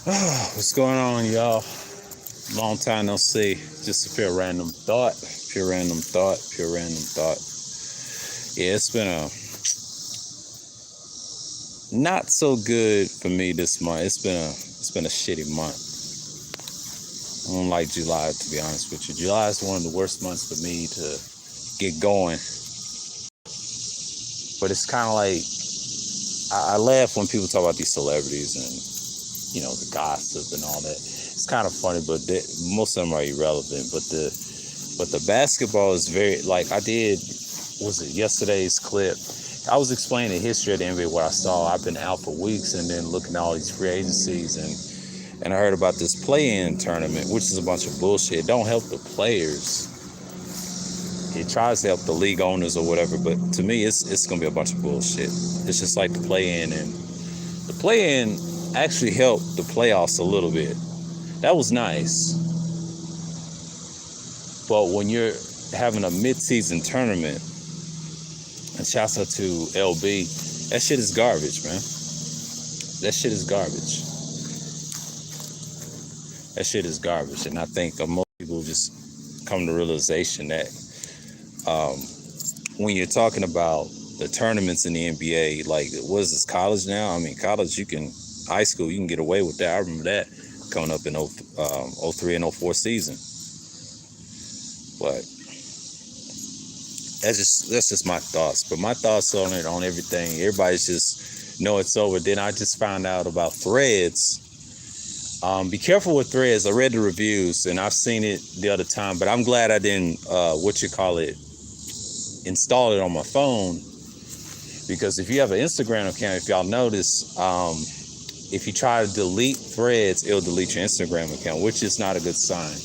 What's going on, y'all? Long time no see. Just a pure random thought. Pure random thought. Pure random thought. Yeah, it's been a not so good for me this month. It's been a shitty month. I don't like July, to be honest with you. July is one of the worst months for me to get going. But it's kind of like I laugh when people talk about these celebrities and the gossip and all that. It's kind of funny, but most of them are irrelevant. But the basketball is very, like, I did, was it yesterday's clip? I was explaining the history of the NBA, what I saw. I've been out for weeks and then looking at all these free agencies, and I heard about this play-in tournament, which is a bunch of bullshit. It don't help the players. It tries to help the league owners or whatever, but to me, it's gonna be a bunch of bullshit. It's just like the play-in, and the play-in actually helped the playoffs a little bit. That was nice. But when you're having a mid-season tournament, and shouts out to LB, that shit is garbage, man. That shit is garbage. That shit is garbage. And I think most people just come to the realization that when you're talking about the tournaments in the NBA, like, what is this, college now? I mean, college, high school, you can get away with that. I remember that coming up in 03 and 04 season. But that's just my thoughts. But my thoughts on it, on everything, everybody's just know it's over. Then I just found out about Threads. Be careful with Threads. I read the reviews and I've seen it the other time, but I'm glad I didn't install it on my phone, because if you have an Instagram account, if y'all notice, if you try to delete Threads, it'll delete your Instagram account, which is not a good sign.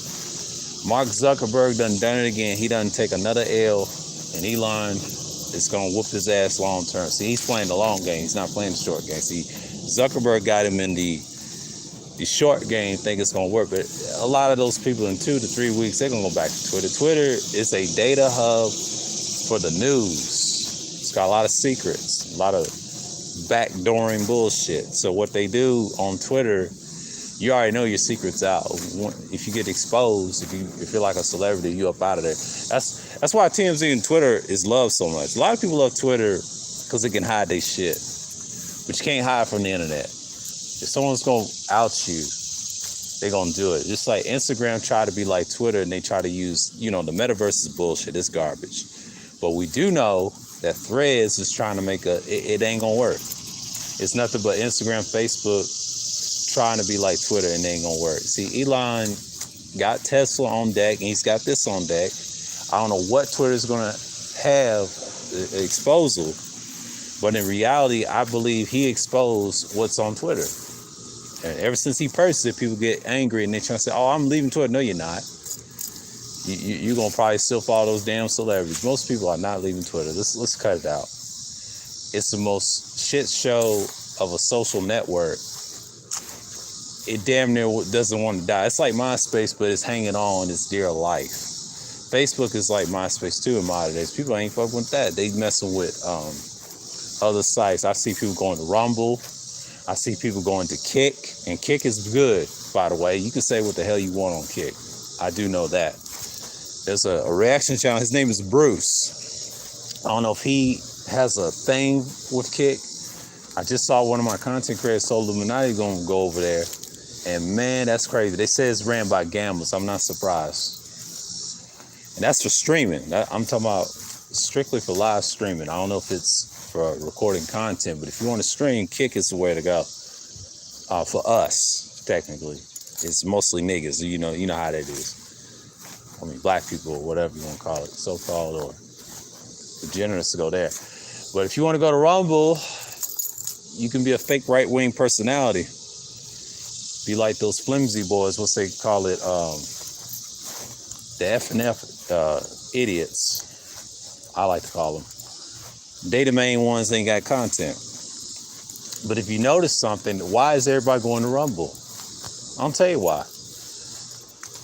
Mark Zuckerberg done it again. He done take another L, and Elon is gonna whoop his ass long term. See, he's playing the long game. He's not playing the short game. See, Zuckerberg got him in the short game, think it's gonna work, but a lot of those people in 2 to 3 weeks, they're gonna go back to Twitter. Twitter is a data hub for the news. It's got a lot of secrets, a lot of backdooring bullshit. So what they do on Twitter, you already know your secret's out. If you get exposed, if you're like a celebrity, you up out of there. That's why TMZ and Twitter is loved so much. A lot of people love Twitter because it can hide their shit, but you can't hide from the internet. If someone's gonna out you, they're gonna do it. Just like Instagram try to be like Twitter, and they try to use, the metaverse is bullshit. It's garbage. But we do know that Threads is trying to make it ain't gonna work. It's nothing but Instagram, Facebook trying to be like Twitter, and it ain't gonna work. See, Elon got Tesla on deck, and he's got this on deck. I don't know what Twitter's gonna have exposal, but in reality, I believe he exposed what's on Twitter. And ever since he purchased it, people get angry and they try to say, "Oh, I'm leaving Twitter." No, you're not. You're gonna probably still follow those damn celebrities. Most people are not leaving Twitter. Let's cut it out. It's the most shit show of a social network. It damn near doesn't want to die. It's like MySpace, but it's hanging on its dear life. Facebook is like MySpace too in modern days. People ain't fucking with that. They messing with other sites. I see people going to Rumble. I see people going to Kick, and Kick is good, by the way. You can say what the hell you want on Kick. I do know that. There's a reaction channel. His name is Bruce. I don't know if he has a thing with Kick. I just saw one of my content creators, Soul Illuminati, gonna go over there, and man, that's crazy. They say it's ran by gamblers. I'm not surprised. And that's for streaming. I'm talking about strictly for live streaming. I don't know if it's for recording content, but if you want to stream, Kick is the way to go. For us, technically, it's mostly niggas. You know how that is. I mean, black people or whatever you want to call it, so-called, or degenerates to go there. But if you want to go to Rumble, you can be a fake right-wing personality. Be like those flimsy boys. What's they call it? The F&F idiots. I like to call them. They the main ones that ain't got content. But if you notice something, why is everybody going to Rumble? I'll tell you why.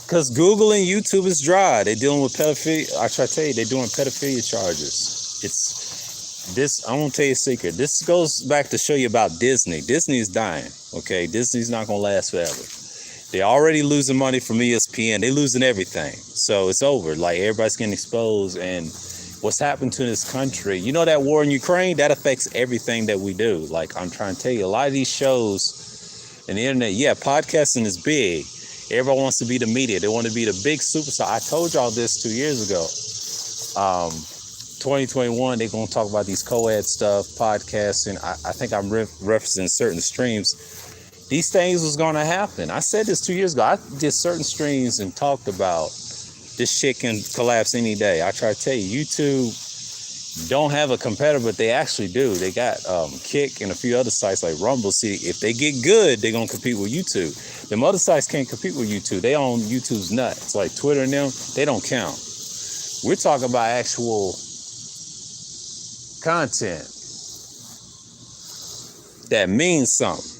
Because Google and YouTube is dry. They're dealing with pedophilia. I try to tell you, they're doing pedophilia charges. I'm gonna tell you a secret. This goes back to show you about Disney. Disney is dying. Okay, Disney's not gonna last forever. They're already losing money from ESPN. They're losing everything. So it's over. Like, everybody's getting exposed. And what's happened to this country, you know, that war in Ukraine, that affects everything that we do. Like, I'm trying to tell you, a lot of these shows and the internet, yeah, podcasting is big. Everybody wants to be the media. They want to be the big superstar. I told y'all this 2 years ago. 2021, they're going to talk about these co-ed stuff, podcasting. I think I'm referencing certain streams. These things was going to happen. I said this 2 years ago. I did certain streams and talked about this shit can collapse any day. I try to tell you, YouTube don't have a competitor, but they actually do. They got Kick and a few other sites like Rumble. See, if they get good, they're going to compete with YouTube. Them other sites can't compete with YouTube. They own YouTube's nuts. Like Twitter and them, they don't count. We're talking about actual content that means something.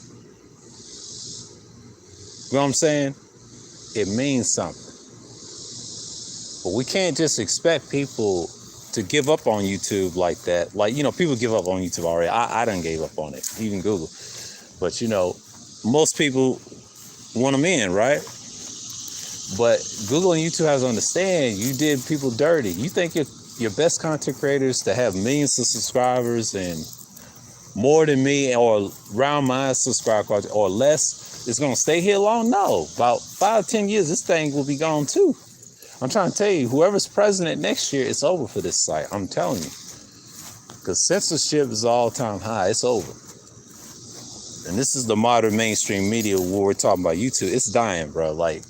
You know what I'm saying? It means something. But we can't just expect people to give up on YouTube like that. Like, you know, people give up on YouTube already. I done gave up on it, even Google. But, you know, most people want them in, right? But Google and YouTube has to understand, you did people dirty. You think your best content creators to have millions of subscribers and more than me or around my subscriber or less is going to stay here long? No. About 5-10 years, this thing will be gone too. I'm trying to tell you, whoever's president next year, it's over for this site. I'm telling you. Because censorship is all-time high. It's over. And this is the modern mainstream media where we're talking about YouTube. It's dying, bro. Like,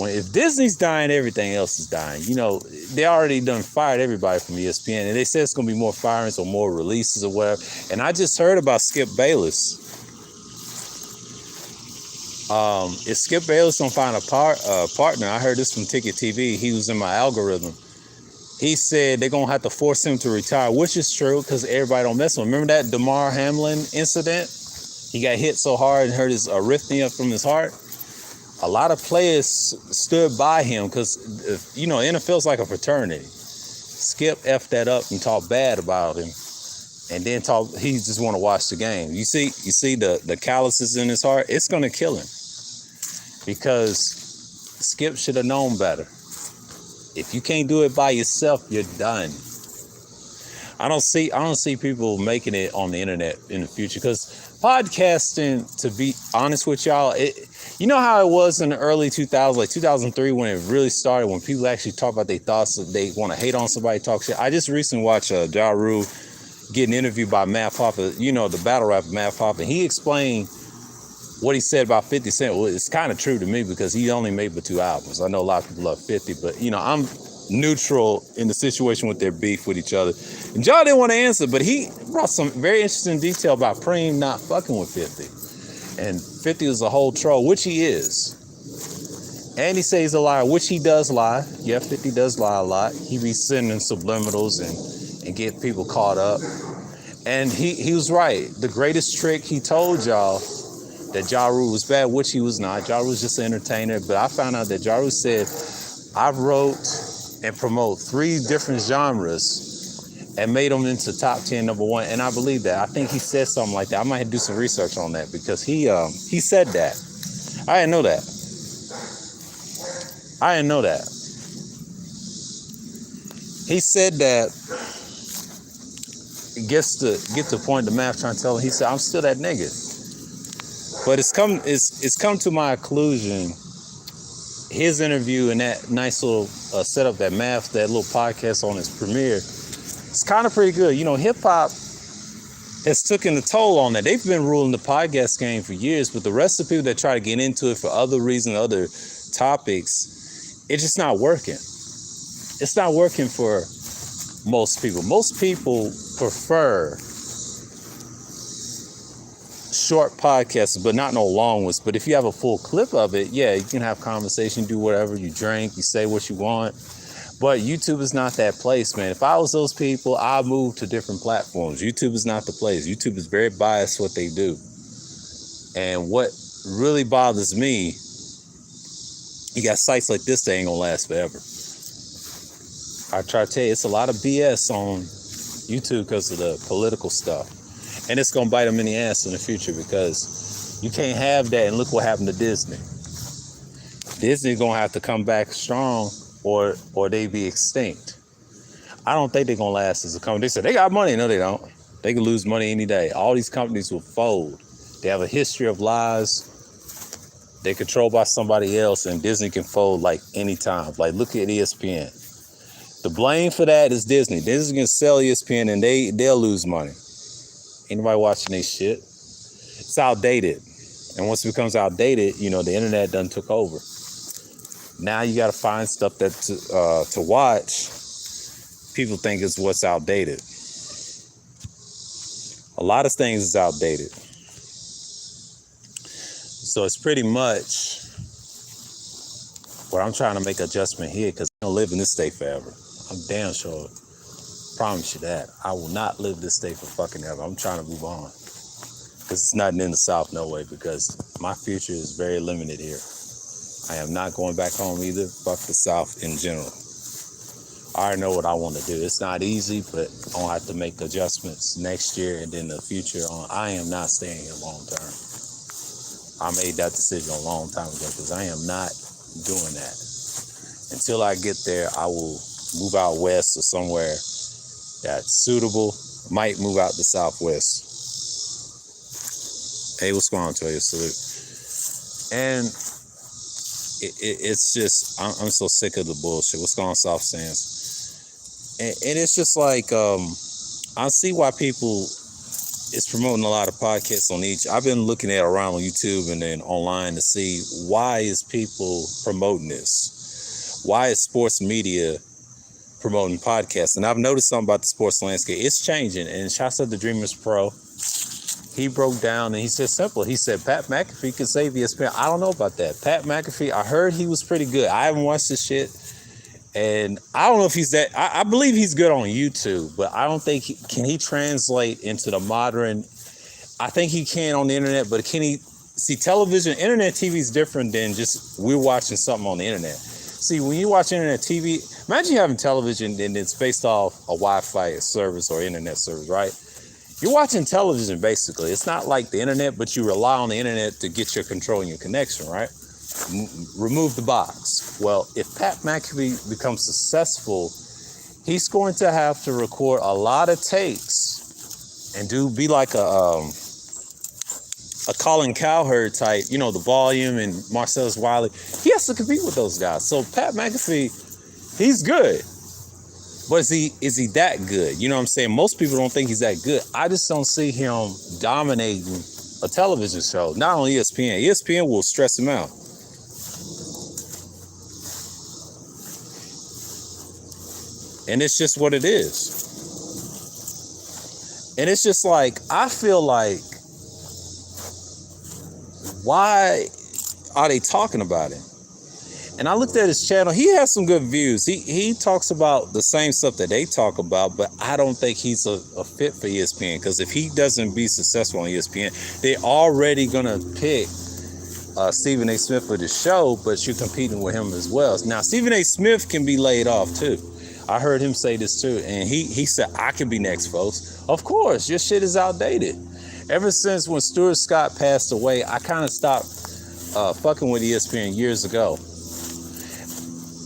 if Disney's dying, everything else is dying. You know, they already done fired everybody from ESPN. And they said it's going to be more firings or more releases or whatever. And I just heard about Skip Bayless. If Skip Bayless don't find a partner, I heard this from Ticket TV. He was in my algorithm. He said they're going to have to force him to retire, which is true because everybody don't mess with him. Remember that DeMar Hamlin incident? He got hit so hard and hurt his arrhythmia from his heart. A lot of players stood by him because, you know, NFL's like a fraternity. Skip effed that up and talked bad about him. And then he just want to watch the game. You see the calluses in his heart? It's going to kill him. Because Skip should have known better. If you can't do it by yourself, you're done. I don't see people making it on the internet in the future because podcasting, to be honest with y'all, you know how it was in the early 2000s, like 2003 when it really started, when people actually talk about their thoughts, they want to hate on somebody, talk shit. I just recently watched Ja Rule getting interviewed by Matt Hoffa, you know, the battle rapper Matt Hoffa. He explained what he said about 50 Cent. Well, it's kind of true to me because he only made but 2 albums. I know a lot of people love 50, but, you know, I'm neutral in the situation with their beef with each other. And Ja didn't want to answer, but he brought some very interesting detail about Preem not fucking with 50. And 50 was a whole troll, which he is. And he says he's a liar, which he does lie. Yeah, 50 does lie a lot. He be sending subliminals and get people caught up. And he was right. The greatest trick he told y'all that Ja Rule was bad, which he was not. Ja Rule was just an entertainer. But I found out that Ja Rule said, I wrote and promote 3 different genres and made them into top 10 number 1. And I believe that. I think he said something like that. I might have to do some research on that because he said that. I didn't know that. He said that. Gets to the point the math trying to tell him. He said, I'm still that nigga. But it's come to my conclusion. His interview and that nice little setup that Math, that little podcast on his premiere, it's kind of pretty good. You know, hip hop has taken a toll on that. They've been ruling the podcast game for years, but the rest of the people that try to get into it for other reasons, other topics, it's just not working. It's not working for most people. Most people prefer short podcasts, but not no long ones. But if you have a full clip of it, yeah, you can have conversation, do whatever, you drink, you say what you want. But YouTube is not that place, man. If I was those people, I'd move to different platforms. YouTube is not the place. YouTube is very biased what they do. And what really bothers me, you got sites like this that ain't gonna last forever. I try to tell you, it's a lot of BS on YouTube because of the political stuff. And it's going to bite them in the ass in the future because you can't have that. And look what happened to Disney. Disney's going to have to come back strong or they be extinct. I don't think they're going to last as a company. They said they got money. No, they don't. They can lose money any day. All these companies will fold. They have a history of lies. They're controlled by somebody else, and Disney can fold like anytime. Like, look at ESPN. The blame for that is Disney. Disney can sell ESPN, and they'll lose money. Anybody watching this shit? It's outdated. And once it becomes outdated, the internet done took over. Now you got to find stuff that to watch. People think is what's outdated. A lot of things is outdated. So it's pretty much what I'm trying to make adjustment here because I don't live in this state forever. I'm damn sure. Promise you that. I will not live this state for fucking ever. I'm trying to move on. Because it's nothing in the South, no way, because my future is very limited here. I am not going back home either. Fuck the South in general. I already know what I want to do. It's not easy, but I'm going to have to make adjustments next year and then the future on. I am not staying here long term. I made that decision a long time ago because I am not doing that. Until I get there, I will move out west or somewhere that's suitable. Might move out the Southwest. Hey, what's going on, Toya? Salute. And it's just, I'm so sick of the bullshit. What's going on, South Sands? And it's just like, I see why people is promoting a lot of podcasts on each. I've been looking at around on YouTube and then online to see why is people promoting this? Why is sports media promoting podcasts? And I've noticed something about the sports landscape. It's changing. And shouts out to Dreamers Pro. He broke down and he said simple. He said Pat McAfee could save ESPN. I don't know about that. Pat McAfee, I heard he was pretty good. I haven't watched this shit. And I don't know if he's that. I believe he's good on YouTube, but I don't think can he translate into the modern. I think he can on the internet, but can he see television? Internet TV is different than just we're watching something on the internet. See, when you watch internet TV, imagine having television and it's based off a Wi-Fi service or internet service, right? You're watching television basically. It's not like the internet, but you rely on the internet to get your control and your connection, right? Remove the box. Well, if Pat McAfee becomes successful, he's going to have to record a lot of takes and be like a Colin Cowherd type, the volume and Marcellus Wiley. He has to compete with those guys. So Pat McAfee, he's good. But is he that good? You know what I'm saying? Most people don't think he's that good. I just don't see him dominating a television show. Not on ESPN. ESPN will stress him out. And it's just what it is. And it's just like, I feel like, why are they talking about it? And I looked at his channel. He has some good views. He talks about the same stuff that they talk about, but I don't think he's a fit for ESPN. Because if he doesn't be successful on ESPN, they're already going to pick Stephen A. Smith for the show, but you're competing with him as well. Now, Stephen A. Smith can be laid off too. I heard him say this too. And he said, I can be next, folks. Of course, your shit is outdated. Ever since when Stuart Scott passed away, I kind of stopped fucking with ESPN years ago.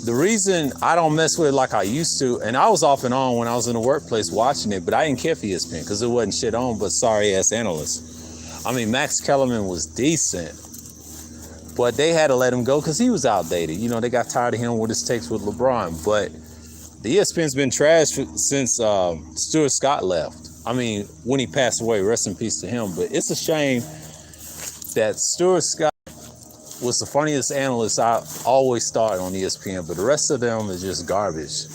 The reason I don't mess with it like I used to, and I was off and on when I was in the workplace watching it, but I didn't care for ESPN because it wasn't shit on but sorry ass analysts. I mean, Max Kellerman was decent, but they had to let him go because he was outdated. They got tired of him with his takes with LeBron. But the ESPN's been trashed since Stuart Scott left. I mean, when he passed away, rest in peace to him. But it's a shame that Stuart Scott was the funniest analyst I always thought on ESPN, but the rest of them is just garbage.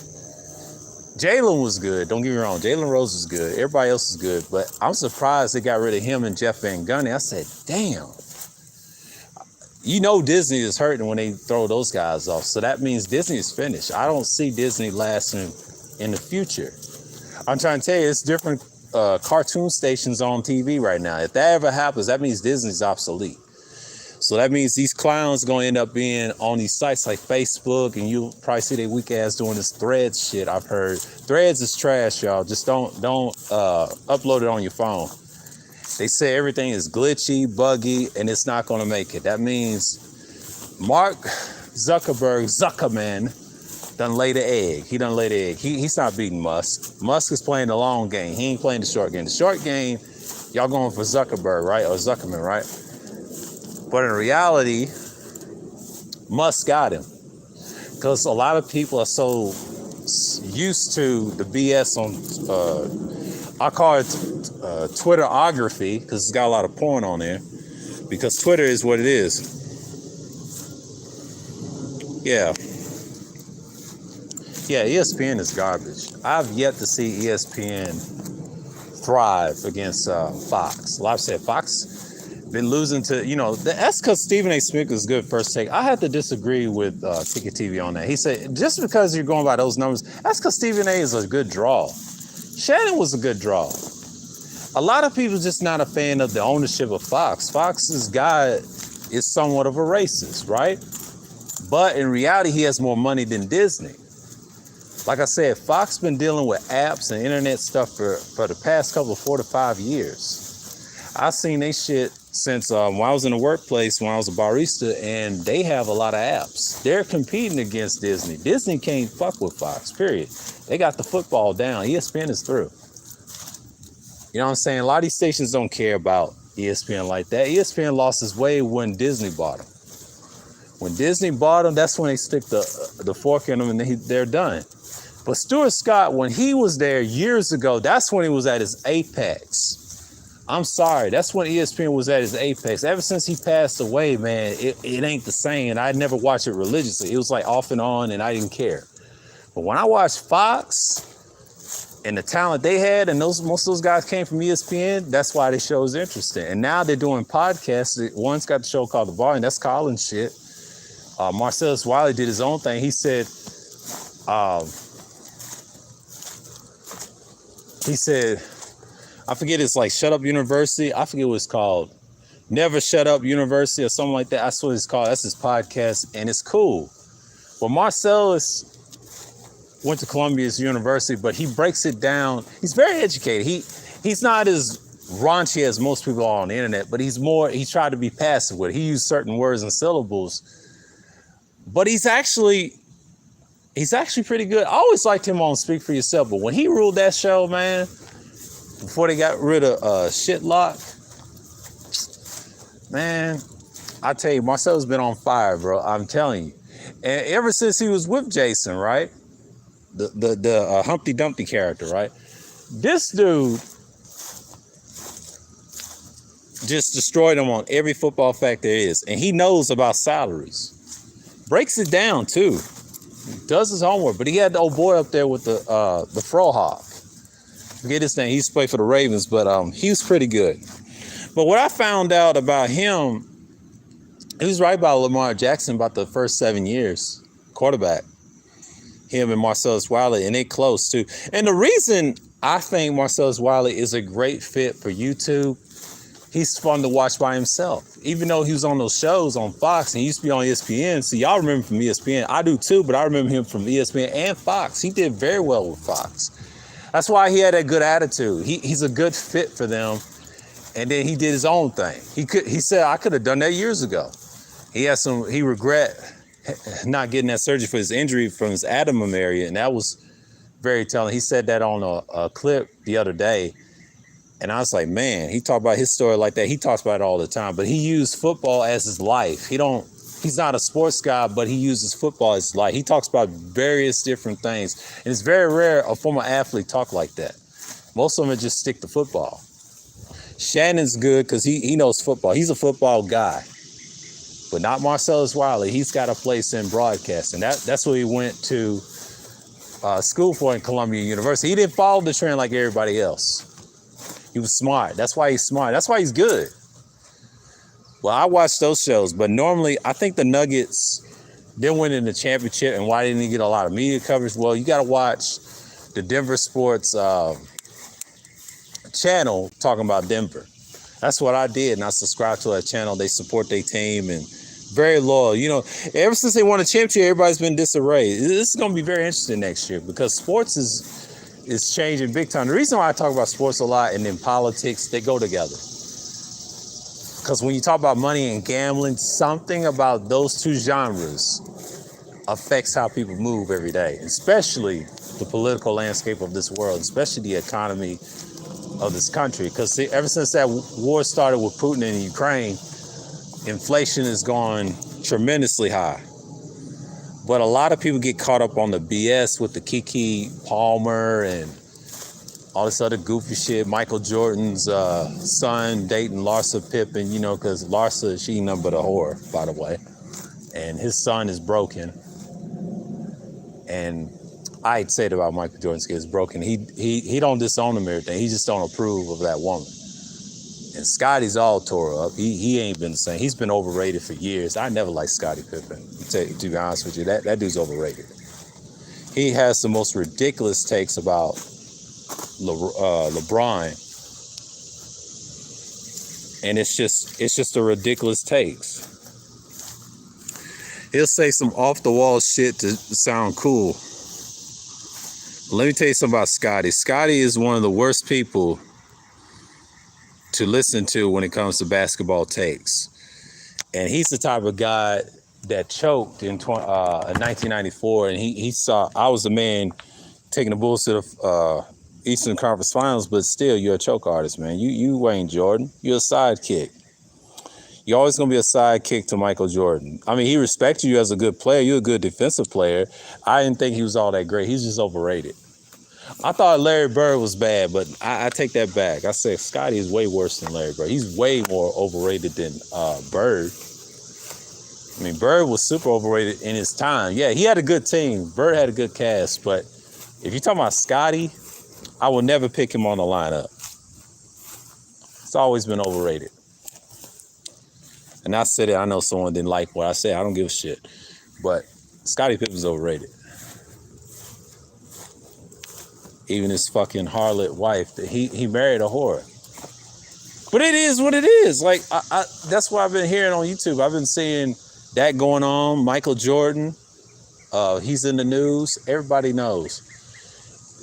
Jalen was good. Don't get me wrong. Jalen Rose is good. Everybody else is good, but I'm surprised they got rid of him and Jeff Van Gundy. I said, damn. Disney is hurting when they throw those guys off, so that means Disney is finished. I don't see Disney lasting in the future. I'm trying to tell you, it's different cartoon stations on TV right now. If that ever happens, that means Disney's obsolete. So that means these clowns gonna end up being on these sites like Facebook, and you'll probably see their weak ass doing this Threads shit. I've heard Threads is trash, y'all. Just don't upload it on your phone. They say everything is glitchy, buggy, and it's not gonna make it. That means Mark Zuckerman, done laid the egg. He done laid the egg. He's not beating Musk. Musk is playing the long game. He ain't playing the short game. The short game, y'all going for Zuckerberg, right? Or Zuckerman, right? But in reality, Musk got him. Because a lot of people are so used to the BS on, I call it Twitterography, because it's got a lot of porn on there. Because Twitter is what it is. Yeah. Yeah, ESPN is garbage. I've yet to see ESPN thrive against Fox. A lot of said Fox been losing to, that's because Stephen A. Smith is good first take. I had to disagree with Ticket TV on that. He said, just because you're going by those numbers, that's because Stephen A. is a good draw. Shannon was a good draw. A lot of people just not a fan of the ownership of Fox. Fox's guy is somewhat of a racist, right? But in reality, he has more money than Disney. Like I said, Fox been dealing with apps and internet stuff for the past couple of 4 to 5 years. I've seen they shit since when I was in the workplace, when I was a barista, and they have a lot of apps. They're competing against Disney. Disney can't fuck with Fox, period. They got the football down. ESPN is through. You know what I'm saying? A lot of these stations don't care about ESPN like that. ESPN lost its way when Disney bought them. When Disney bought them, that's when they stick the fork in them and they're done. But Stuart Scott, when he was there years ago, that's when he was at his apex. I'm sorry, that's when ESPN was at his apex. Ever since he passed away, man, it ain't the same. And I never watched it religiously. It was like off and on, and I didn't care. But when I watched Fox and the talent they had, and most of those guys came from ESPN, that's why the show is interesting. And now they're doing podcasts. One's got the show called The Bar, and that's Colin shit. Marcellus Wiley did his own thing. He said, I forget, it's like Shut Up University. I forget what it's called. Never Shut Up University or something like that. That's what it's called. That's his podcast, and it's cool. Well, Marcellus went to Columbia University, but he breaks it down. He's very educated. He's not as raunchy as most people are on the internet, but he tried to be passive with it. He used certain words and syllables, but he's actually pretty good. I always liked him on Speak for Yourself, but when he ruled that show, man, before they got rid of Shitlock, man, I tell you, Marcel's been on fire, bro. I'm telling you. And ever since he was with Jason, right? The Humpty Dumpty character, right? This dude just destroyed him on every football fact there is. And he knows about salaries. Breaks it down, too. Does his homework. But he had the old boy up there with the Frohawk. Forget his name. He used to play for the Ravens, but he was pretty good. But what I found out about him, he was right about Lamar Jackson about the first 7 years, quarterback. Him and Marcellus Wiley, and they close too. And the reason I think Marcellus Wiley is a great fit for YouTube, he's fun to watch by himself. Even though he was on those shows on Fox and he used to be on ESPN. So y'all remember from ESPN. I do too, but I remember him from ESPN and Fox. He did very well with Fox. That's why he had that good attitude. He's a good fit for them. And then he did his own thing. He said, I could have done that years ago. He regret not getting that surgery for his injury from his abdomen area, and that was very telling. He said that on a clip the other day, and I was like, man, he talked about his story like that. He talks about it all the time, but he used football as his life. He's not a sports guy, but he uses football as his life. He talks about various different things, and it's very rare a former athlete talk like that. Most of them just stick to football. Shannon's good because he knows football. He's a football guy. But not Marcellus Wiley. He's got a place in broadcasting. That's what he went to school for in Columbia University. He didn't follow the trend like everybody else. He was smart. That's why he's smart. That's why he's good. Well, I watched those shows, but normally I think the Nuggets didn't win in the championship. And why didn't he get a lot of media coverage? Well, you got to watch the Denver Sports channel talking about Denver. That's what I did, and I subscribed to that channel. They support their team and very loyal. You know, ever since they won a championship, everybody's been disarray. This is going to be very interesting next year because sports is changing big time. The reason why I talk about sports a lot and then politics, they go together. Because when you talk about money and gambling, something about those two genres affects how people move every day, especially the political landscape of this world, especially the economy of this country. Because ever since that war started with Putin in Ukraine, inflation has gone tremendously high. But a lot of people get caught up on the BS with the Keke Palmer and all this other goofy shit. Michael Jordan's son dating Larsa Pippen, you know, because Larsa, she nothing but a whore, by the way. And his son is broken. And I'd say it about Michael Jordan's kid is broken. He don't disown him or everything. He just don't approve of that woman. And Scotty's all tore up. He ain't been the same. He's been overrated for years. I never liked Scottie Pippen. To be honest with you, that dude's overrated. He has the most ridiculous takes about LeBron, and it's just a ridiculous takes. He'll say some off the wall shit to sound cool. Let me tell you something about Scotty. Scotty is one of the worst people to listen to when it comes to basketball takes. And he's the type of guy that choked in 1994, and he saw I was the man taking the Bulls to the Eastern Conference Finals, but still, you're a choke artist, man. You Wayne Jordan. You're a sidekick. You're always going to be a sidekick to Michael Jordan. I mean, he respects you as a good player. You're a good defensive player. I didn't think he was all that great. He's just overrated. I thought Larry Bird was bad, but I take that back. I say Scotty is way worse than Larry Bird. He's way more overrated than Bird. I mean, Bird was super overrated in his time. Yeah, he had a good team. Bird had a good cast, but if you're talking about Scotty, I will never pick him on the lineup. It's always been overrated. And I said it, I know someone didn't like what I said. I don't give a shit. But Scottie Pippen's overrated. Even his fucking harlot wife, he married a whore. But it is what it is. Like, I that's what I've been hearing on YouTube. I've been seeing that going on. Michael Jordan, he's in the news. Everybody knows.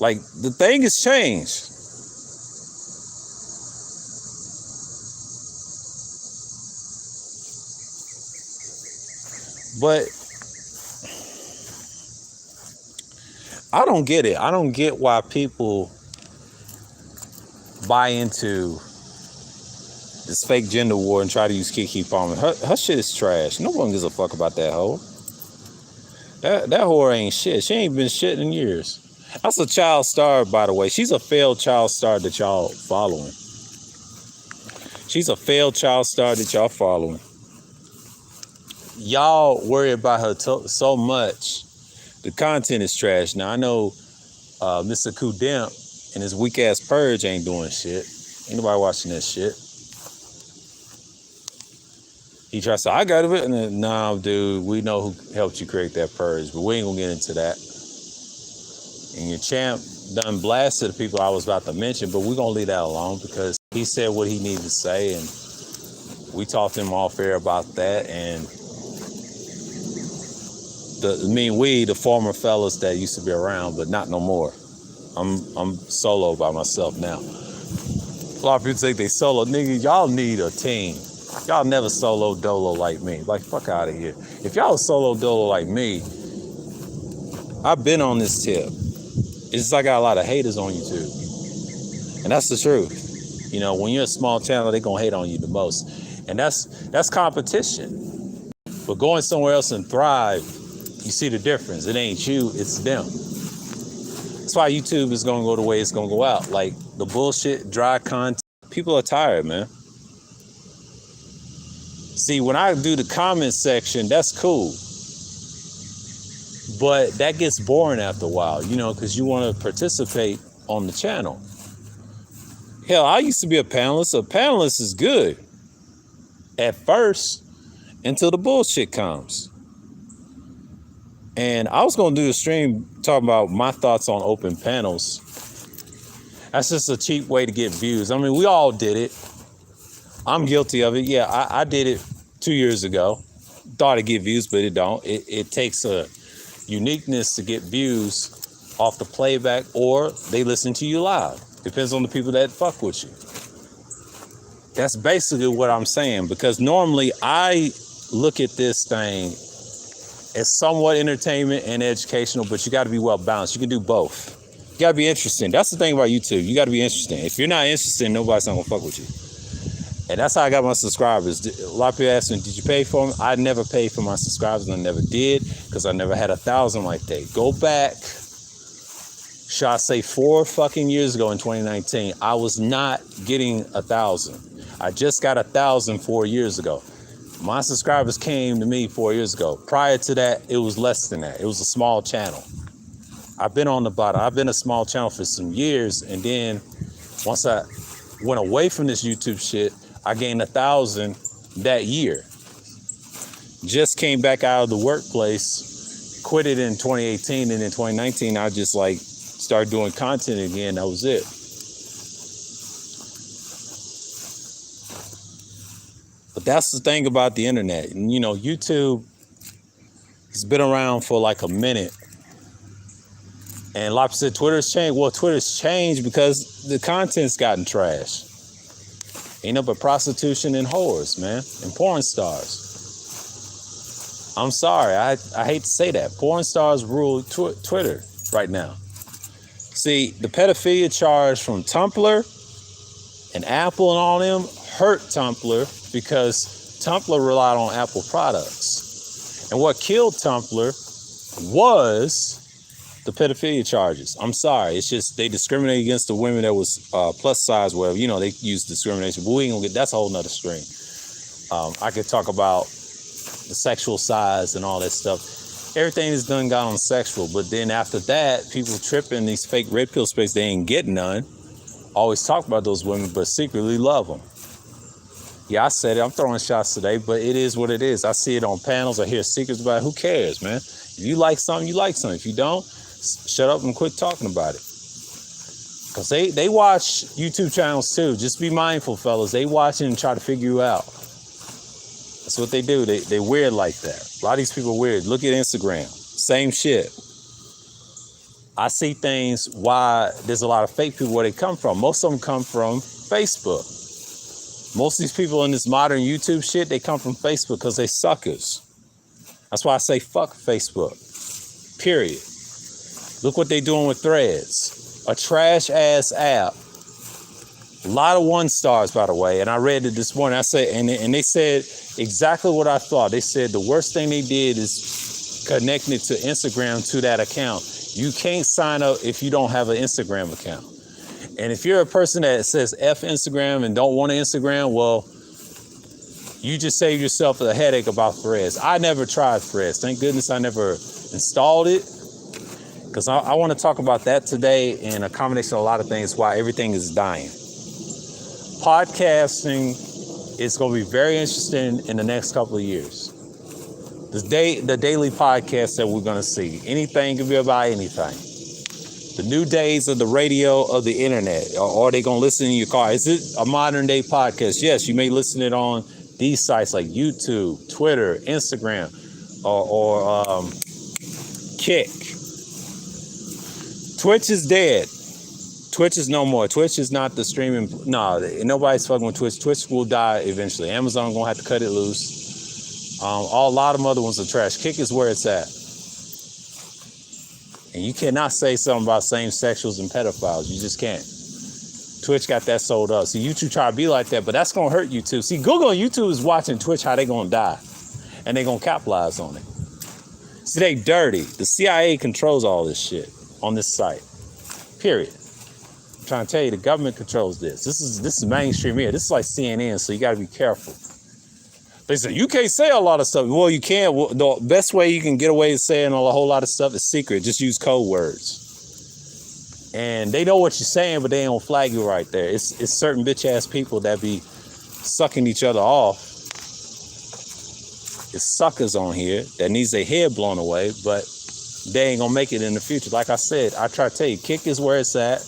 Like, the thing has changed. But I don't get it. I don't get why people buy into this fake gender war and try to use Keke Palmer. Her shit is trash. No one gives a fuck about that hoe. That whore ain't shit. She ain't been shit in years. That's a child star, by the way. She's a failed child star that y'all following. She's a failed child star that y'all following. Y'all worry about her so much. The content is trash. Now, I know Mr. Kudemp and his weak-ass purge ain't doing shit. Ain't nobody watching that shit. He tries to say, I got it. And then, no, dude, we know who helped you create that purge, but we ain't gonna get into that. And your champ done blasted the people I was about to mention, but we're gonna leave that alone because he said what he needed to say, and we talked to him off air about that. And the former fellas that used to be around, but not no more. I'm solo by myself now. A lot of people think they solo. Nigga, y'all need a team. Y'all never solo dolo like me. Like, fuck out of here. If y'all solo dolo like me, I've been on this tip. It's just I got a lot of haters on YouTube. And that's the truth. You know, when you're a small channel, they're gonna hate on you the most. And that's competition. But going somewhere else and thrive, you see the difference. It ain't you, it's them. That's why YouTube is gonna go the way it's gonna go out. Like, the bullshit, dry content, people are tired, man. See, when I do the comment section, that's cool. But that gets boring after a while, you know, because you want to participate on the channel. Hell, I used to be a panelist. A panelist is good at first until the bullshit comes. And I was going to do a stream talking about my thoughts on open panels. That's just a cheap way to get views. I mean, we all did it. I'm guilty of it. Yeah, I did it 2 years ago. Thought it'd get views, but it don't. It takes a uniqueness to get views off the playback, or they listen to you live. Depends on the people that fuck with you. That's basically what I'm saying, because normally I look at this thing as somewhat entertainment and educational, but you got to be well balanced. You can do both. You got to be interesting. That's the thing about YouTube. You got to be interesting. If you're not interesting, nobody's not going to fuck with you. And that's how I got my subscribers. A lot of people ask me, did you pay for them? I never paid for my subscribers, and I never did, because I never had 1,000 like that. Go back, shall I say 4 fucking years ago in 2019, I was not getting 1,000. I just got 1,000 4 years ago. My subscribers came to me 4 years ago. Prior to that, it was less than that. It was a small channel. I've been on the bottom. I've been a small channel for some years, and then once I went away from this YouTube shit, I gained 1,000 that year. Just came back out of the workplace, quit it in 2018, and in 2019, I just like started doing content again. That was it. But that's the thing about the internet. And, you know, YouTube has been around for like a minute. And like I said, Twitter's changed. Well, Twitter's changed because the content's gotten trash. Ain't no but prostitution and whores, man, and porn stars. I'm sorry, I hate to say that. Porn stars rule Twitter right now. See, the pedophilia charge from Tumblr and Apple and all them hurt Tumblr, because Tumblr relied on Apple products. And what killed Tumblr was the pedophilia charges. I'm sorry, it's just they discriminate against the women that was plus size, whatever. You know, they use discrimination, but we ain't gonna get, that's a whole nother string. I could talk about the sexual size and all that stuff. Everything is done got on sexual, but then after that, people tripping these fake red pill space, they ain't getting none. Always talk about those women, but secretly love them. Yeah, I said it. I'm throwing shots today, but it is what it is. I see it on panels. I hear secrets about it. Who cares, man? If you like something, you like something. If you don't, shut up and quit talking about it. Because they watch YouTube channels too. Just be mindful, fellas. They watch and try to figure you out. That's what they do. They weird like that. A lot of these people are weird. Look at Instagram. Same shit. I see things why there's a lot of fake people where they come from. Most of them come from Facebook. Most of these people in this modern YouTube shit, they come from Facebook because they suckers. That's why I say fuck Facebook. Period. Look what they doing with Threads. A trash ass app. A lot of 1 stars, by the way. And I read it this morning. I said, and they said exactly what I thought. They said the worst thing they did is connecting it to Instagram to that account. You can't sign up if you don't have an Instagram account. And if you're a person that says F Instagram and don't want an Instagram, well, you just saved yourself a headache about Threads. I never tried Threads. Thank goodness I never installed it, because I want to talk about that today, and a combination of a lot of things why everything is dying. Podcasting is going to be very interesting in the next couple of years. The daily podcast that we're going to see. Anything can be about anything. The new days of the radio, of the internet. Or are they going to listen in your car? Is it a modern day podcast? Yes, you may listen it on these sites like YouTube, Twitter, Instagram, or Kick. Twitch is dead. Twitch is no more. Twitch is not the streaming. No, nobody's fucking with Twitch. Twitch will die eventually. Amazon gonna have to cut it loose. A lot of them other ones are trash. Kick is where it's at. And you cannot say something about same-sexuals and pedophiles. You just can't. Twitch got that sold up. See, YouTube try to be like that, but that's gonna hurt YouTube. See, Google and YouTube is watching Twitch, how they gonna die. And they gonna capitalize on it. See, they dirty. The CIA controls all this shit on this site. Period. I'm trying to tell you, the government controls this. This is mainstream media. This is like CNN, so you got to be careful. They say you can't say a lot of stuff. Well, you can. Well, the best way you can get away with saying a whole lot of stuff is secret. Just use code words. And they know what you're saying, but they don't flag you right there. It's certain bitch ass people that be sucking each other off. It's suckers on here that needs their head blown away, but they ain't gonna make it in the future. Like I said, I try to tell you, Kick is where it's at.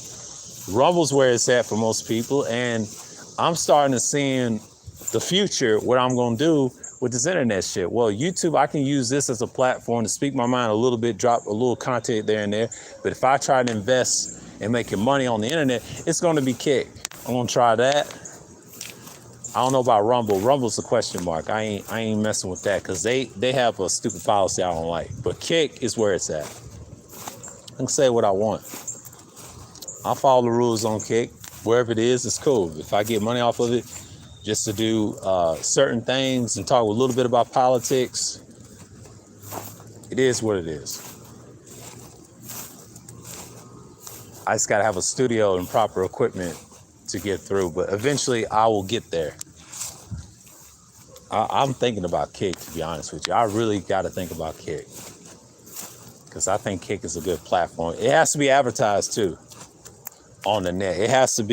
Rumble's where it's at for most people. And I'm starting to seeing the future, what I'm going to do with this internet shit. Well, YouTube, I can use this as a platform to speak my mind a little bit, drop a little content there and there. But if I try to invest in making money on the internet, it's going to be Kick. I'm going to try that. I don't know about Rumble. Rumble's a question mark. I ain't messing with that because they have a stupid policy I don't like. But Kick is where it's at. I can say what I want. I'll follow the rules on Kick. Wherever it is, it's cool. If I get money off of it, just to do certain things and talk a little bit about politics, it is what it is. I just got to have a studio and proper equipment to get through, but eventually I will get there. I'm thinking about Kick, to be honest with you. I really got to think about Kick because I think Kick is a good platform. It has to be advertised too on the net. It has to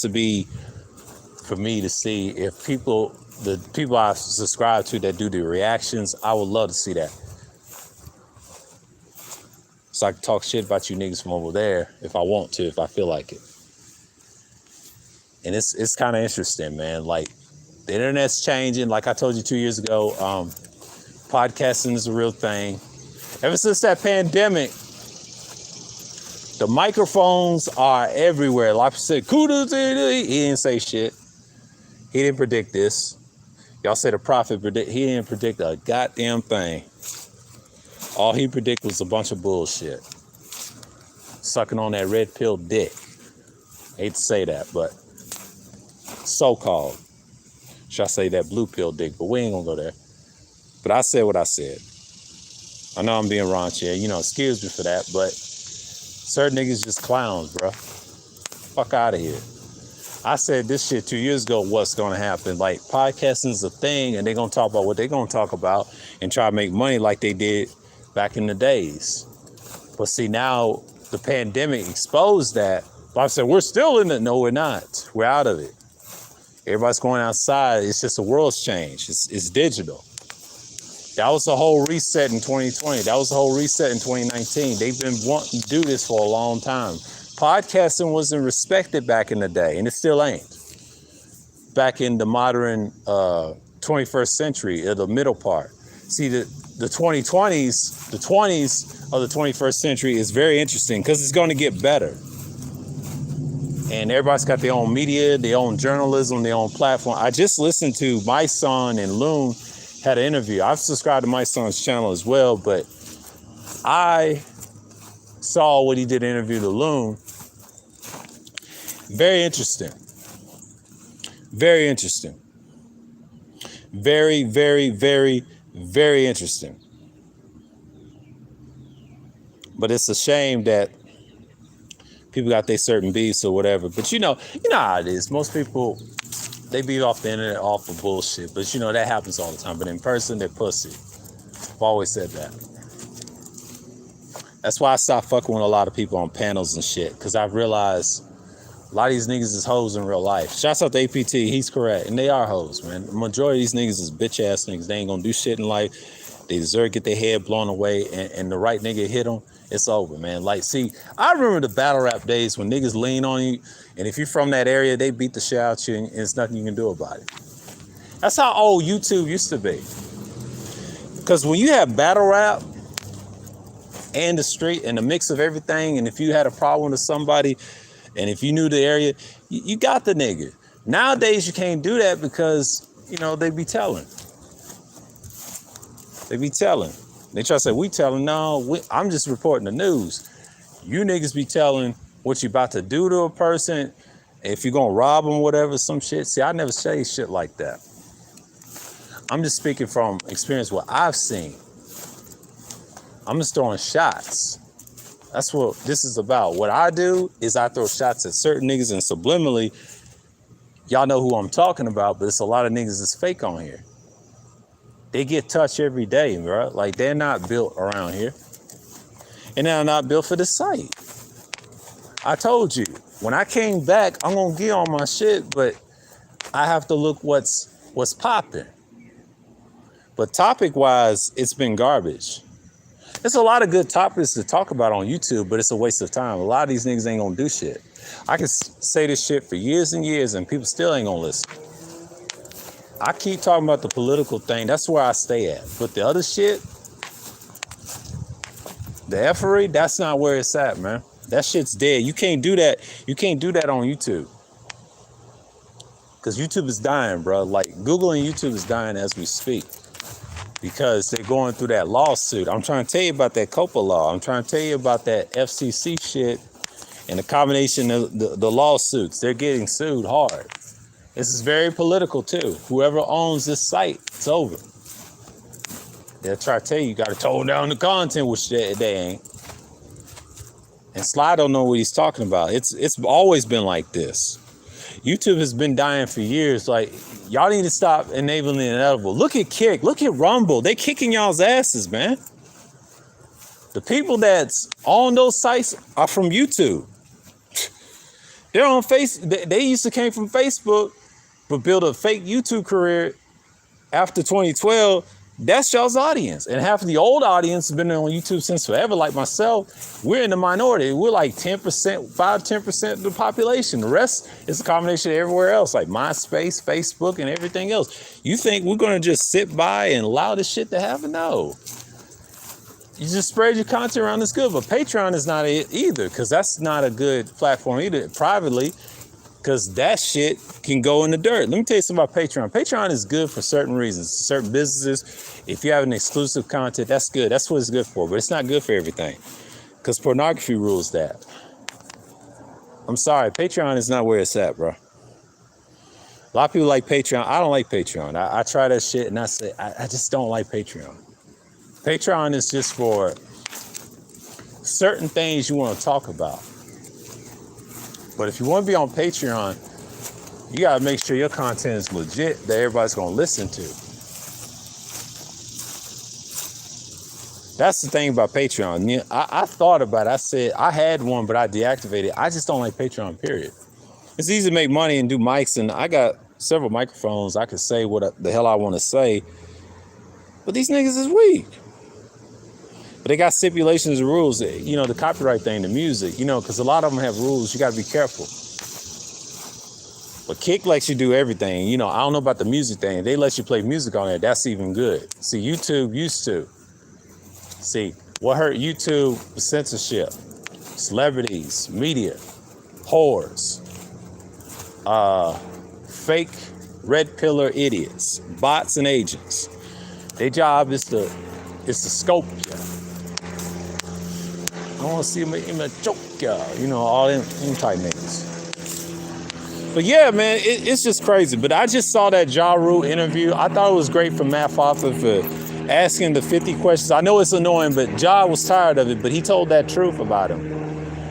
be for me to see if the people I subscribe to that do the reactions, I would love to see that. So I can talk shit about you niggas from over there if I want to, if I feel like it. And it's kind of interesting, man. Like, the internet's changing. Like I told you 2 years ago, podcasting is a real thing. Ever since that pandemic, the microphones are everywhere. Like I said, kudos, he didn't say shit. He didn't predict this. Y'all say the prophet he didn't predict a goddamn thing. All he predicted was a bunch of bullshit. Sucking on that red pill dick. Hate to say that, but so-called. Should I say that blue pill dick, but we ain't gonna go there. But I said what I said. I know I'm being raunchy, excuse me for that, but certain niggas just clowns, bro. Fuck out of here. I said this shit 2 years ago, what's gonna happen. Like, podcasting is a thing, and they're gonna talk about what they're gonna talk about and try to make money like they did back in the days. But see, now the pandemic exposed that. But I said, we're still in it. No, we're not. We're out of it. Everybody's going outside. It's just the world's changed. It's digital. That was the whole reset in 2020. That was the whole reset in 2019. They've been wanting to do this for a long time. Podcasting wasn't respected back in the day, and it still ain't. Back in the modern 21st century, or the middle part. See, the 2020s, the 20s of the 21st century is very interesting because it's going to get better. And everybody's got their own media, their own journalism, their own platform. I just listened to my son and Loon had an interview. I've subscribed to my son's channel as well, but I saw what he did interview to Loon. Very interesting. Very interesting. Very, very, very, very interesting. But it's a shame that people got their certain beefs or whatever. But you know how it is. Most people, they beat off the internet off of bullshit. But that happens all the time. But in person, they're pussy. I've always said that. That's why I stopped fucking with a lot of people on panels and shit. Because I've realized a lot of these niggas is hoes in real life. Shouts out to APT. He's correct. And they are hoes, man. The majority of these niggas is bitch ass niggas. They ain't gonna do shit in life. They deserve to get their head blown away. And the right nigga hit them. It's over, man. Like, see, I remember the battle rap days when niggas lean on you, and if you're from that area, they beat the shit out you, and there's nothing you can do about it. That's how old YouTube used to be. Because when you have battle rap and the street and the mix of everything, and if you had a problem with somebody, and if you knew the area, you got the nigga. Nowadays, you can't do that because, they be telling. They be telling. They try to say, we telling. No, I'm just reporting the news. You niggas be telling what you about to do to a person. If you're going to rob them, whatever, some shit. See, I never say shit like that. I'm just speaking from experience, what I've seen. I'm just throwing shots. That's what this is about. What I do is I throw shots at certain niggas, and subliminally, y'all know who I'm talking about, but it's a lot of niggas that's fake on here. They get touched every day, bro. Like, they're not built around here. And they're not built for the site. I told you, when I came back, I'm going to get on my shit, but I have to look what's popping. But topic-wise, it's been garbage. There's a lot of good topics to talk about on YouTube, but it's a waste of time. A lot of these niggas ain't going to do shit. I can say this shit for years and years, and people still ain't going to listen. I keep talking about the political thing. That's where I stay at. But the other shit, the effery, that's not where it's at, man. That shit's dead. You can't do that. You can't do that on YouTube. Because YouTube is dying, bro. Like, Google and YouTube is dying as we speak. Because they're going through that lawsuit. I'm trying to tell you about that COPA law. I'm trying to tell you about that FCC shit and the combination of the lawsuits. They're getting sued hard. This is very political, too. Whoever owns this site, it's over. They'll try to tell you got to tone down the content, which they ain't. And Sly don't know what he's talking about. It's always been like this. YouTube has been dying for years. Like, y'all need to stop enabling the inedible. Look at Kick. Look at Rumble. They kicking y'all's asses, man. The people that's on those sites are from YouTube. They're on They used to came from Facebook, but built a fake YouTube career after 2012. That's y'all's audience. And half of the old audience has been on YouTube since forever. Like myself, we're in the minority. We're like 10%, 5-10% of the population. The rest is a combination of everywhere else, like MySpace, Facebook, and everything else. You think we're going to just sit by and allow this shit to happen? No. You just spread your content around, it's good. But Patreon is not it either, because that's not a good platform either, privately. Because that shit can go in the dirt. Let me tell you something about Patreon. Patreon is good for certain reasons. Certain businesses, if you have an exclusive content, that's good. That's what it's good for. But it's not good for everything. Because pornography rules that. I'm sorry. Patreon is not where it's at, bro. A lot of people like Patreon. I don't like Patreon. I try that shit and I say, I just don't like Patreon. Patreon is just for certain things you want to talk about. But if you want to be on Patreon, you got to make sure your content is legit, that everybody's going to listen to. That's the thing about Patreon. I thought about it. I said, I had one, but I deactivated it. I just don't like Patreon, period. It's easy to make money and do mics, and I got several microphones. I can say what the hell I want to say. But these niggas is weak. But they got stipulations and rules, you know, the copyright thing, the music, you know, because a lot of them have rules. You got to be careful. But Kick lets you do everything. You know, I don't know about the music thing. They let you play music on there. That's even good. See, YouTube used to. See, what hurt YouTube was censorship, celebrities, media, whores, fake red pillar idiots, bots and agents. Their job is to scope you. I want to see him in a choke, you know, all them type niggas. But yeah, man, it's just crazy. But I just saw that Ja Rule interview. I thought it was great from Matt Hoffa for asking the 50 questions. I know it's annoying, but Ja was tired of it. But he told that truth about him.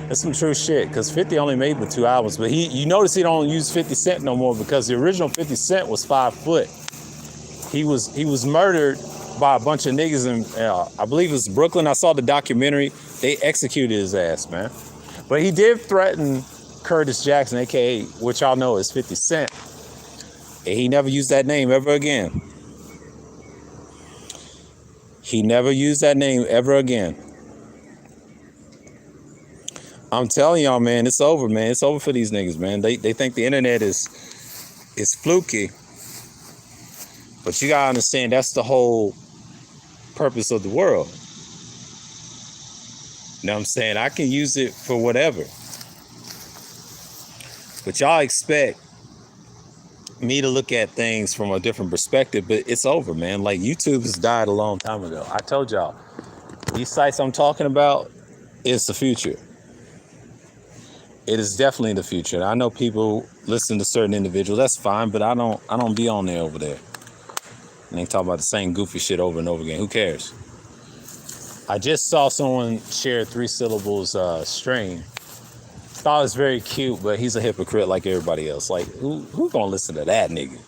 That's some true shit. Because 50 only made but 2 albums. But you notice he don't use 50 Cent no more, because the original 50 Cent was 5 foot. He was murdered by a bunch of niggas in, I believe it was Brooklyn. I saw the documentary. They executed his ass, man. But he did threaten Curtis Jackson, a.k.a. which y'all know is 50 Cent. And he never used that name ever again. He never used that name ever again. I'm telling y'all, man, it's over, man. It's over for these niggas, man. They think the internet is fluky. But you gotta understand, that's the whole purpose of the world. You know what I'm saying? I can use it for whatever. But y'all expect me to look at things from a different perspective, but it's over, man. Like, YouTube has died a long time ago. I told y'all, these sites I'm talking about is the future. It is definitely the future. And I know people listen to certain individuals. That's fine, but I don't be on there over there. And they talk about the same goofy shit over and over again. Who cares? I just saw someone share 3 syllables string. Thought it was very cute, but he's a hypocrite like everybody else. Like, who gonna listen to that nigga?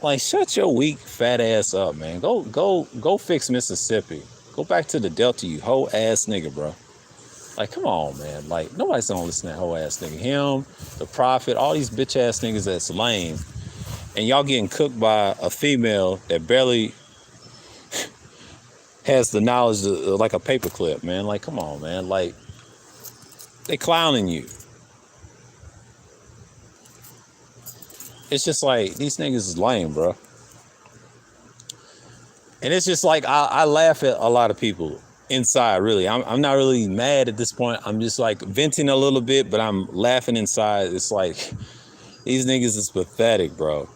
Like, shut your weak fat ass up, man. Go fix Mississippi. Go back to the Delta, you hoe ass nigga, bro. Like, come on, man. Like, nobody's gonna listen to that hoe ass nigga. Him, the Prophet, all these bitch ass niggas that's lame. And y'all getting cooked by a female that barely has the knowledge of, like, a paperclip, man. Like, come on, man. Like, they clowning you. It's just like, these niggas is lame, bro. And it's just like, I laugh at a lot of people inside, really. I'm not really mad at this point. I'm just like venting a little bit, but I'm laughing inside. It's like, these niggas is pathetic, bro.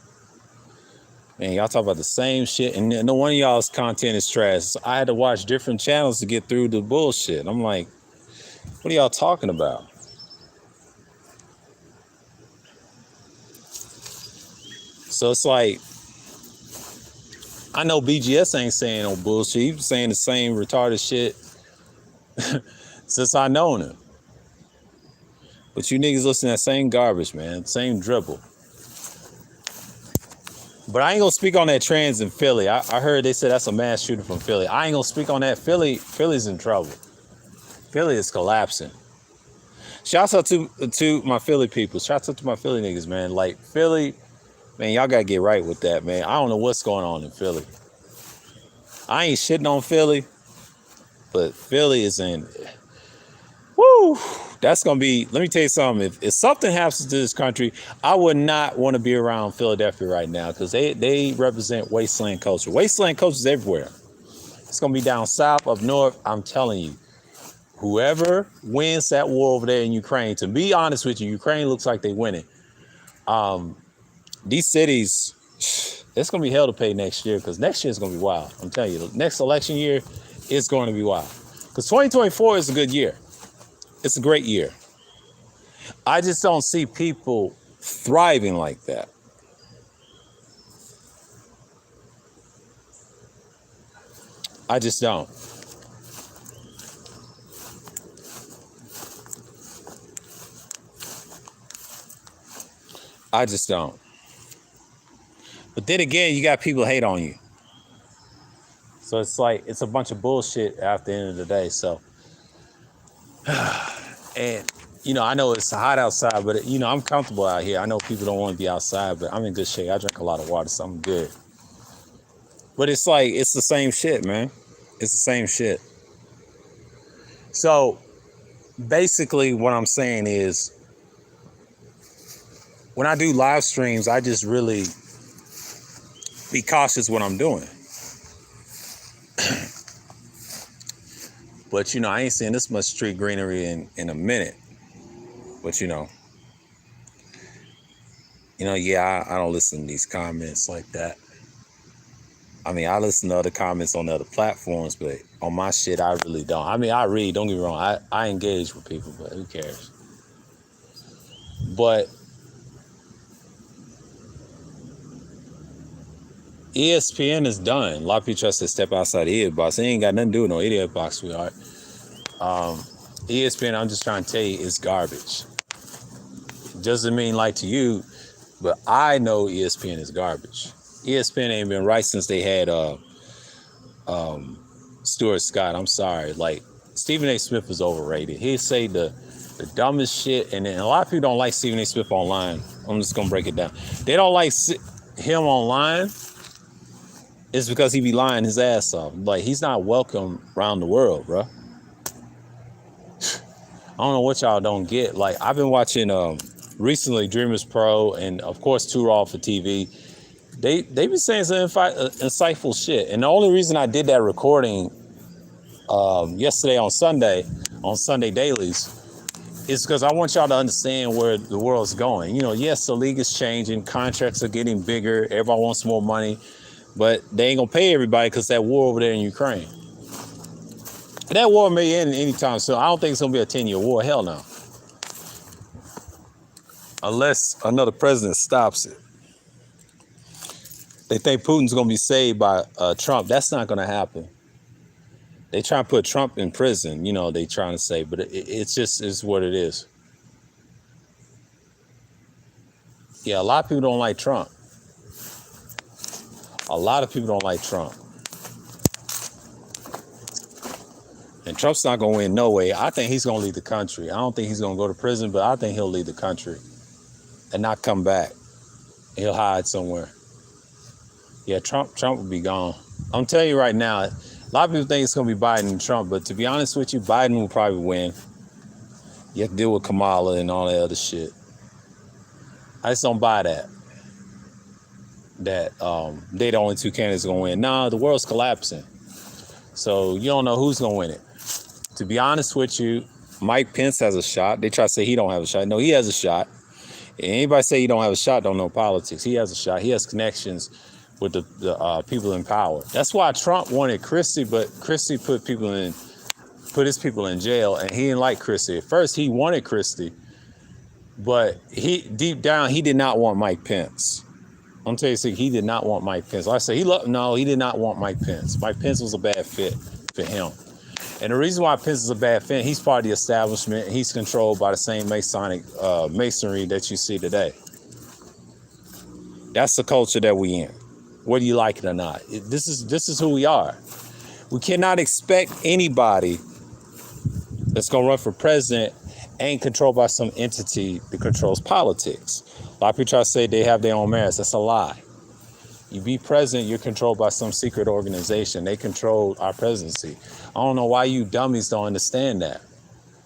Man, y'all talk about the same shit, and no one of y'all's content is trash. So I had to watch different channels to get through the bullshit. I'm like, what are y'all talking about? So it's like, I know BGS ain't saying no bullshit. He's saying the same retarded shit since I known him. But you niggas listen to that same garbage, man. Same dribble. But I ain't gonna speak on that trans in Philly. I heard they said that's a mass shooter from Philly. I ain't gonna speak on that. Philly's in trouble. Philly is collapsing. Shouts out to my Philly people. Shouts out to my Philly niggas, man. Like, Philly, man, y'all gotta get right with that, man. I don't know what's going on in Philly. I ain't shitting on Philly, but Philly is in... Woo! That's gonna be... Let me tell you something. If something happens to this country, I would not want to be around Philadelphia right now, because they represent wasteland culture. Wasteland culture is everywhere. It's gonna be down south, up north. I'm telling you. Whoever wins that war over there in Ukraine, to be honest with you, Ukraine looks like they winning. These cities, it's going to be hell to pay next year, because next year is going to be wild. I'm telling you, the next election year is going to be wild. Because 2024 is a good year. It's a great year. I just don't see people thriving like that. I just don't. I just don't. But then again, you got people hate on you. So it's like, it's a bunch of bullshit at the end of the day. So, and, you know, I know it's hot outside, but, you know, I'm comfortable out here. I know people don't want to be outside, but I'm in good shape. I drink a lot of water, so I'm good. But it's like, it's the same shit, man. It's the same shit. So basically what I'm saying is, when I do live streams, I just really be cautious what I'm doing. But, you know, I ain't seen this much street greenery in a minute. But, you know, yeah, I don't listen to these comments like that. I mean, I listen to other comments on other platforms, but on my shit, I really don't. I mean, I read, don't get me wrong. I engage with people, but who cares? But ESPN is done. A lot of people try to step outside the idiot box. It ain't got nothing to do with no idiot box, sweetheart. ESPN, I'm just trying to tell you, is garbage. Doesn't mean like to you, but I know ESPN is garbage. ESPN ain't been right since they had Stuart Scott. I'm sorry. Like, Stephen A. Smith was overrated. He'd say the dumbest shit, and then a lot of people don't like Stephen A. Smith online. I'm just gonna break it down. They don't like him online. It's because he be lying his ass off. Like, he's not welcome around the world, bro. I don't know what y'all don't get. Like, I've been watching recently Dreamers Pro and of course Too Raw for TV. They been saying some insightful shit. And the only reason I did that recording yesterday on Sunday Dailies, is because I want y'all to understand where the world's going. You know, yes, the league is changing, contracts are getting bigger, everybody wants more money, but they ain't gonna pay everybody because that war over there in Ukraine. And that war may end anytime soon. I don't think it's gonna be a 10-year war. Hell no. Unless another president stops it. They think Putin's gonna be saved by Trump. That's not gonna happen. They try to put Trump in prison. You know, they trying to say, but it's just is what it is. Yeah, a lot of people don't like Trump. A lot of people don't like Trump. And Trump's not going to win no way. I think he's going to leave the country. I don't think he's going to go to prison, but I think he'll leave the country and not come back. He'll hide somewhere. Yeah, Trump will be gone. I'm telling you right now, a lot of people think it's going to be Biden and Trump, but to be honest with you, Biden will probably win. You have to deal with Kamala and all that other shit. I just don't buy that. that they the only two candidates going to win. Nah, the world's collapsing. So you don't know who's going to win it. To be honest with you, Mike Pence has a shot. They try to say he don't have a shot. No, he has a shot. Anybody say he don't have a shot don't know politics. He has a shot. He has connections with the people in power. That's why Trump wanted Christie, but Christie put his people in jail, and he didn't like Christie. At first, he wanted Christie, but deep down he did not want Mike Pence. I'm telling you, he did not want Mike Pence. Like I say, he did not want Mike Pence. Mike Pence was a bad fit for him. And the reason why Pence is a bad fit, he's part of the establishment. He's controlled by the same masonry that you see today. That's the culture that we in, whether you like it or not. This is who we are. We cannot expect anybody that's going to run for president ain't controlled by some entity that controls politics. A lot of people try to say they have their own merits. That's a lie. You be president, you're controlled by some secret organization. They control our presidency. I don't know why you dummies don't understand that.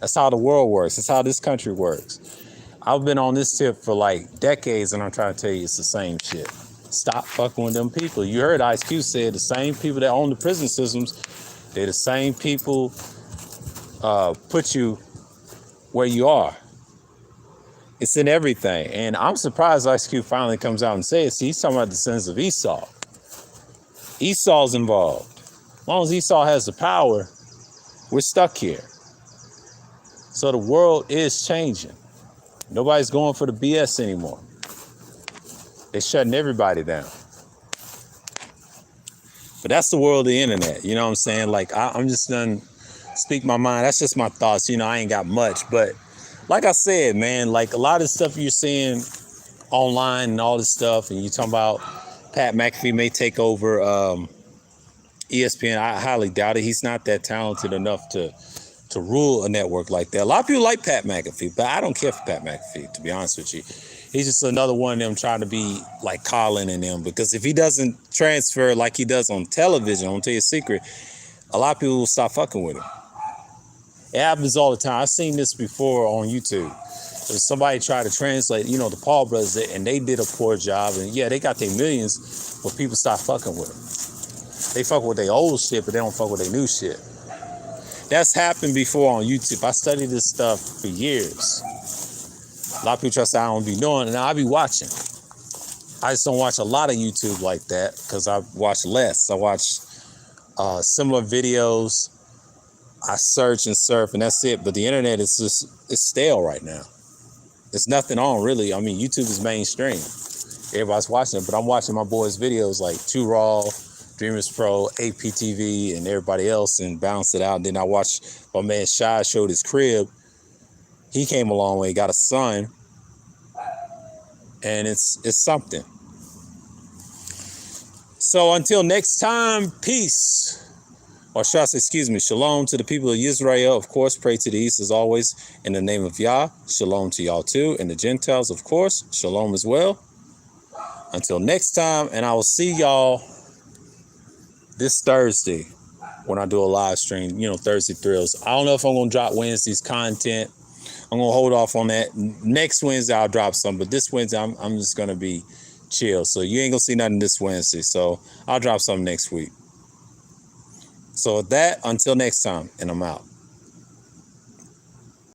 That's how the world works. That's how this country works. I've been on this tip for like decades, and I'm trying to tell you it's the same shit. Stop fucking with them people. You heard Ice Cube say the same people that own the prison systems, they're the same people put you where you are. It's in everything. And I'm surprised Ice Cube finally comes out and says, he's talking about the sins of Esau. Esau's involved. As long as Esau has the power, we're stuck here. So the world is changing. Nobody's going for the BS anymore. They're shutting everybody down. But that's the world of the internet. You know what I'm saying? Like, I'm just done speak my mind. That's just my thoughts. You know, I ain't got much. But like I said, man, like a lot of stuff you're seeing online and all this stuff, and you talking about Pat McAfee may take over ESPN. I highly doubt it. He's not that talented enough to rule a network like that. A lot of people like Pat McAfee, but I don't care for Pat McAfee, to be honest with you. He's just another one of them trying to be like Colin and them, because if he doesn't transfer like he does on television, I'm gonna tell you a secret, a lot of people will stop fucking with him. It happens all the time. I've seen this before on YouTube. If somebody tried to translate, you know, the Paul brothers, and they did a poor job, and yeah, they got their millions, but people stop fucking with them. They fuck with their old shit, but they don't fuck with their new shit. That's happened before on YouTube. I studied this stuff for years. A lot of people try to say I don't be doing it, and I be watching. I just don't watch a lot of YouTube like that because I watch less. I watch similar videos. I search and surf, and that's it. But the internet is it's stale right now. There's nothing on, really. I mean, YouTube is mainstream. Everybody's watching it, but I'm watching my boys' videos like Too Raw, Dreamers Pro, APTV, and everybody else, and bounce it out. And then I watched my man Shy showed his crib. He came a long way, got a son, and it's something. So until next time, peace. Or should I say, excuse me, shalom to the people of Israel. Of course, pray to the east as always in the name of Yah. Shalom to y'all too. And the Gentiles, of course, shalom as well. Until next time, and I will see y'all this Thursday when I do a live stream, you know, Thursday Thrills. I don't know if I'm going to drop Wednesday's content. I'm going to hold off on that. Next Wednesday, I'll drop some, but this Wednesday, I'm just going to be chill. So you ain't going to see nothing this Wednesday. So I'll drop something next week. So with that, until next time, and I'm out.